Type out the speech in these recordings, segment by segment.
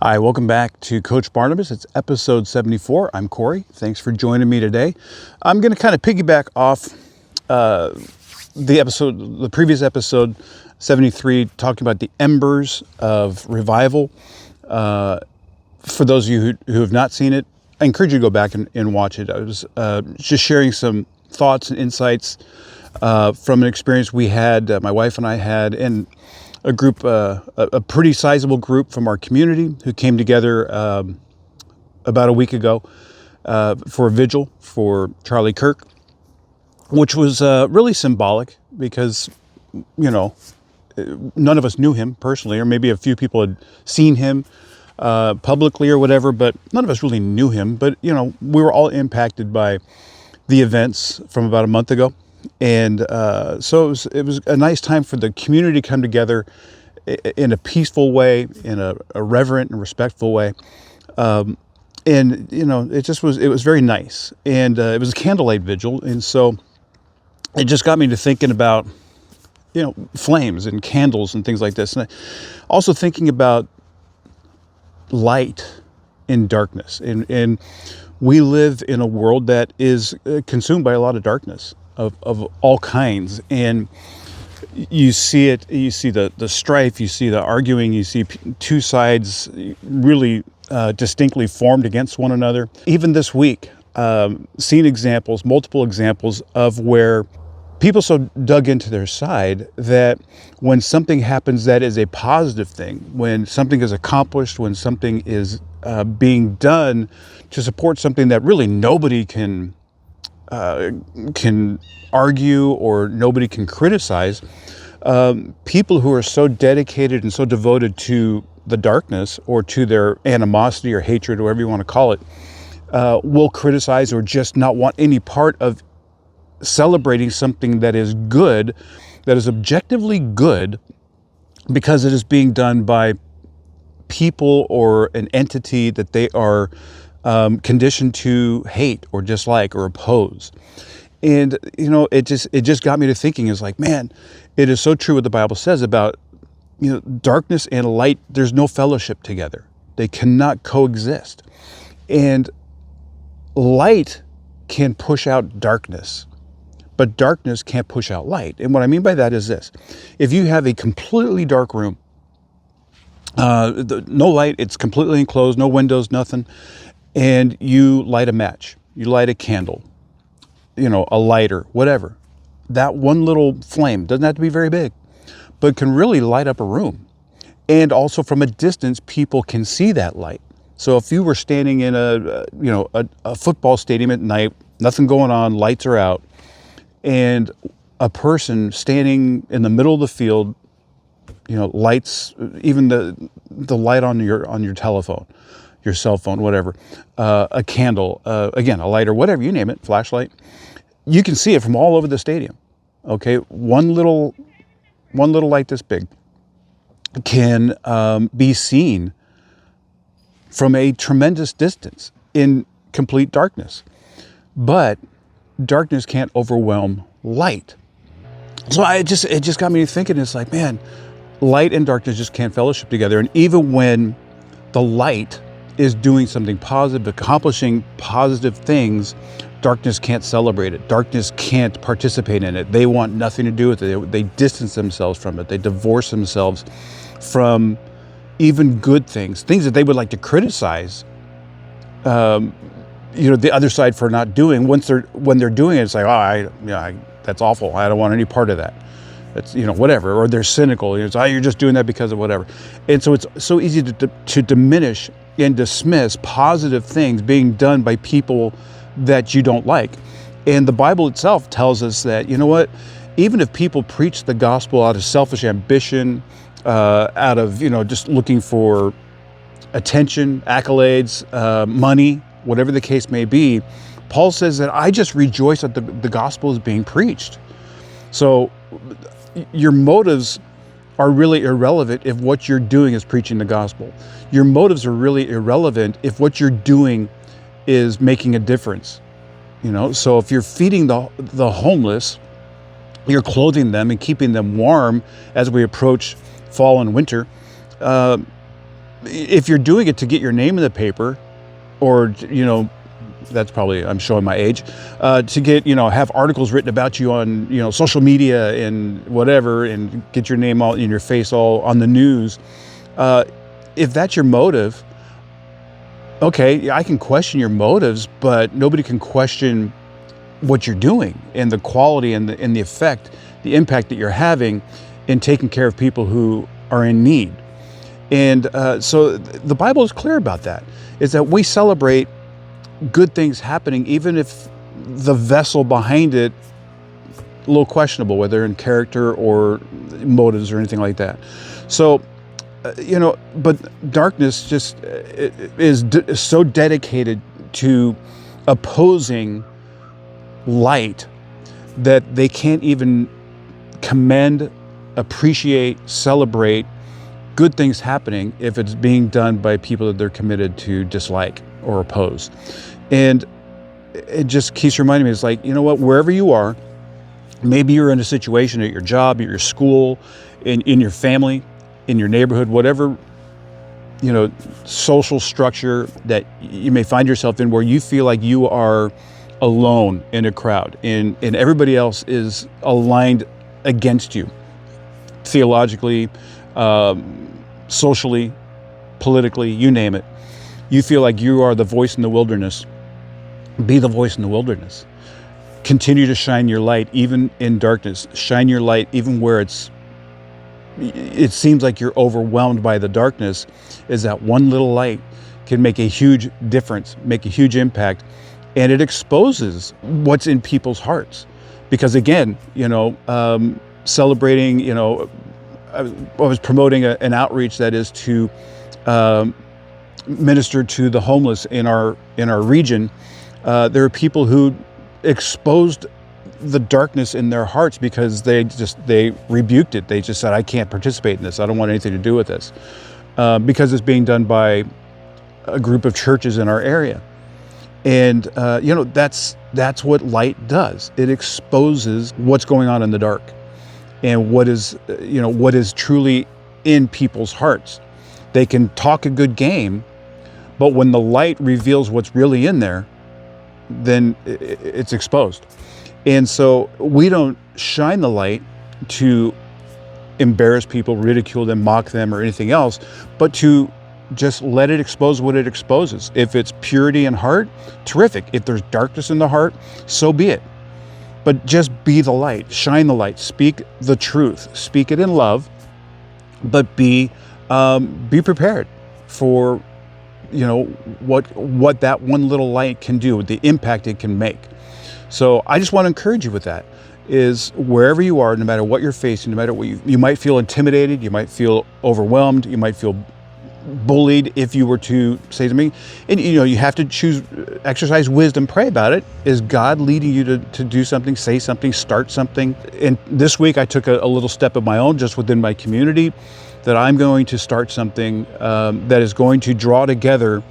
Hi, welcome back to Coach Barnabas. It's episode 74. I'm Corey. Thanks for joining me today. I'm going to kind of piggyback off the previous episode 73, talking about the embers of revival. For those of you who have not seen it, I encourage you to go back and watch it. I was just sharing some thoughts and insights from an experience we had, my wife and I had, and a group, a pretty sizable group from our community who came together about a week ago for a vigil for Charlie Kirk, which was really symbolic because, none of us knew him personally, or maybe a few people had seen him publicly or whatever, but none of us really knew him. But, we were all impacted by the events from about a month ago. And so it was a nice time for the community to come together in a peaceful way, in a reverent and respectful way. It was very nice. And it was a candlelight vigil. And so it just got me to thinking about, flames and candles and things like this. And also thinking about light in darkness. And we live in a world that is consumed by a lot of darkness of all kinds. And you see it, you see the strife, you see the arguing, you see two sides really distinctly formed against one another. Even this week, seen examples, multiple examples of where people so dug into their side that when something happens that is a positive thing, when something is accomplished, when something is being done to support something that really nobody can argue or nobody can criticize, people who are so dedicated and so devoted to the darkness or to their animosity or hatred, or whatever you want to call it, will criticize or just not want any part of celebrating something that is good, that is objectively good, because it is being done by people or an entity that they are conditioned to hate or dislike or oppose. And it just got me to thinking, is like, man, it is so true what the Bible says about darkness and light. There's no fellowship together. They cannot coexist. And light can push out darkness, but darkness can't push out light. And what I mean by that is this: if you have a completely dark room, no light, it's completely enclosed, no windows, nothing, and you light a match, you light a candle, a lighter, whatever. That one little flame doesn't have to be very big, but can really light up a room. And also from a distance, people can see that light. So if you were standing in a football stadium at night, nothing going on, lights are out, and a person standing in the middle of the field, lights, even the light on your telephone, your cell phone, whatever, a candle, again, a lighter, whatever, you name it, flashlight, you can see it from all over the stadium. Okay, one little light this big can be seen from a tremendous distance in complete darkness. But darkness can't overwhelm light. So it just got me thinking, it's like, man, light and darkness just can't fellowship together. And even when the light is doing something positive, accomplishing positive things, darkness can't celebrate it. Darkness can't participate in it. They want nothing to do with it. They distance themselves from it. They divorce themselves from even good things that they would like to criticize, the other side for not doing. When they're doing it, it's like, that's awful. I don't want any part of that. It's, whatever. Or they're cynical. It's, you're just doing that because of whatever. And so it's so easy to diminish and dismiss positive things being done by people that you don't like. And the Bible itself tells us that, even if people preach the gospel out of selfish ambition, out of, just looking for attention, accolades, money, whatever the case may be, Paul says that I just rejoice that the gospel is being preached. So your motives are really irrelevant if what you're doing is preaching the gospel. Your motives are really irrelevant if what you're doing is making a difference. So if you're feeding the homeless, you're clothing them and keeping them warm as we approach fall and winter, if you're doing it to get your name in the paper, or, that's probably, I'm showing my age, to get, have articles written about you on, social media and whatever, and get your name all in your face all on the news. If that's your motive, okay, I can question your motives, but nobody can question what you're doing and the quality and the effect, the impact that you're having in taking care of people who are in need. And so the Bible is clear about that, is that we celebrate good things happening, even if the vessel behind it a little questionable, whether in character or motives or anything like that. So, but darkness just is so dedicated to opposing light that they can't even commend, appreciate, celebrate good things happening if it's being done by people that they're committed to dislike or oppose. And it just keeps reminding me, it's like, you know what, wherever you are, maybe you're in a situation at your job, at your school, in your family, in your neighborhood, whatever, social structure that you may find yourself in, where you feel like you are alone in a crowd and everybody else is aligned against you, theologically, socially, politically, you name it. You feel like you are the voice in the wilderness. Be the voice in the wilderness. Continue to shine your light even in darkness. Shine your light even where it seems like you're overwhelmed by the darkness. Is that one little light can make a huge difference, make a huge impact, and it exposes what's in people's hearts. Because again, celebrating, I was promoting an outreach that is to minister to the homeless in our region. There are people who exposed the darkness in their hearts because they rebuked it. They just said, I can't participate in this. I don't want anything to do with this, because it's being done by a group of churches in our area. And that's what light does. It exposes what's going on in the dark and what is truly in people's hearts. They can talk a good game, but when the light reveals what's really in there, then it's exposed. And so we don't shine the light to embarrass people, ridicule them, mock them, or anything else, but to just let it expose what it exposes. If it's purity in heart, terrific. If there's darkness in the heart, so be it. But just be the light, shine the light, speak the truth, speak it in love, but be prepared for what that one little light can do, the impact it can make. So I just want to encourage you with that, is wherever you are, no matter what you're facing, no matter what you might feel intimidated, you might feel overwhelmed, you might feel bullied, if you were to say to me, and you have to exercise wisdom, pray about it. Is God leading you to do something, say something, start something? And this week I took a little step of my own, just within my community, that I'm going to start something that is going to draw together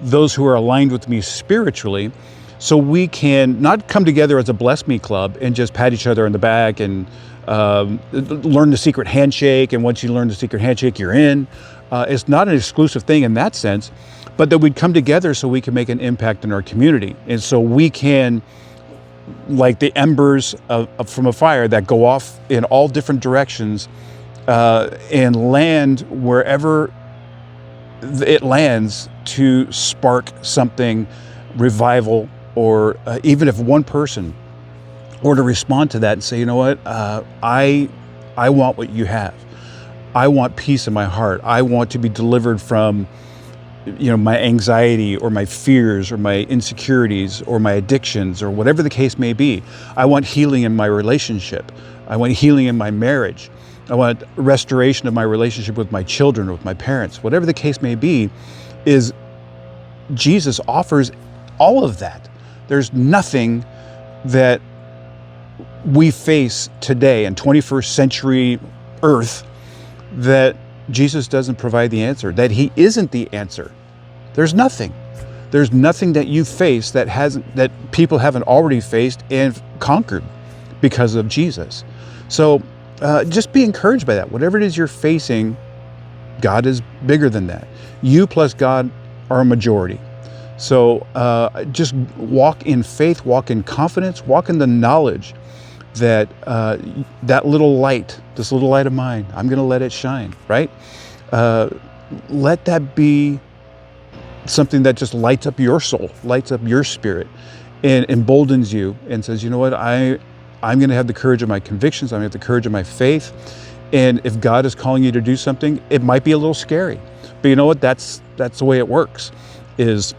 those who are aligned with me spiritually, so we can not come together as a Bless Me Club and just pat each other on the back and learn the secret handshake. And once you learn the secret handshake, you're in. It's not an exclusive thing in that sense, but that we'd come together so we can make an impact in our community. And so we can, like the embers from a fire that go off in all different directions, and land wherever it lands, to spark something, revival, or even if one person were to respond to that and say, you know what, I want what you have. I want peace in my heart. I want to be delivered from my anxiety or my fears or my insecurities or my addictions or whatever the case may be. I want healing in my relationship. I want healing in my marriage. I want restoration of my relationship with my children, with my parents, whatever the case may be. Is Jesus offers all of that. There's nothing that we face today in 21st century Earth that Jesus doesn't provide the answer, that he isn't the answer. There's nothing. There's nothing that you face that people haven't already faced and conquered because of Jesus. So just be encouraged by that. Whatever it is you're facing, God is bigger than that. You plus God are a majority. So just walk in faith, walk in confidence, walk in the knowledge that that little light, this little light of mine, I'm going to let it shine, right? Let that be something that just lights up your soul, lights up your spirit, and emboldens you and says, you know what, I'm going to have the courage of my convictions, I'm going to have the courage of my faith. And if God is calling you to do something, it might be a little scary. But you know what, that's the way it works, is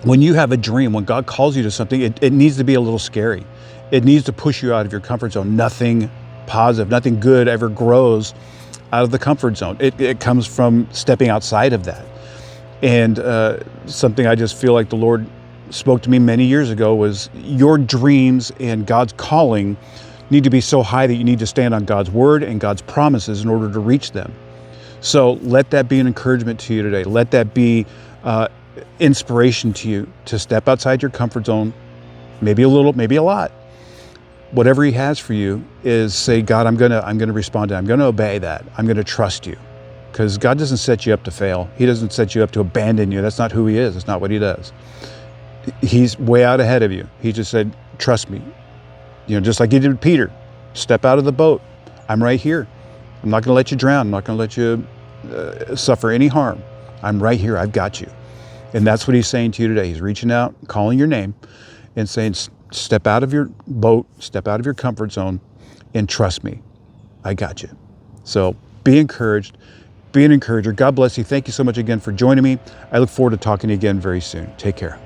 when you have a dream, when God calls you to something, it needs to be a little scary. It needs to push you out of your comfort zone. Nothing positive, nothing good ever grows out of the comfort zone. It comes from stepping outside of that. And something I just feel like the Lord spoke to me many years ago was your dreams and God's calling need to be so high that you need to stand on God's word and God's promises in order to reach them. So let that be an encouragement to you today. Let that be inspiration to you to step outside your comfort zone, maybe a little, maybe a lot. Whatever He has for you is say, God, I'm gonna respond to that. I'm gonna obey that. I'm gonna trust you. Because God doesn't set you up to fail. He doesn't set you up to abandon you. That's not who He is. That's not what He does. He's way out ahead of you. He just said, trust me. You know, just like He did with Peter. Step out of the boat. I'm right here. I'm not gonna let you drown. I'm not gonna let you suffer any harm. I'm right here. I've got you. And that's what He's saying to you today. He's reaching out, calling your name, and saying, step out of your boat, step out of your comfort zone, and trust me. I got you. So be encouraged. Be an encourager. God bless you. Thank you so much again for joining me. I look forward to talking to you again very soon. Take care.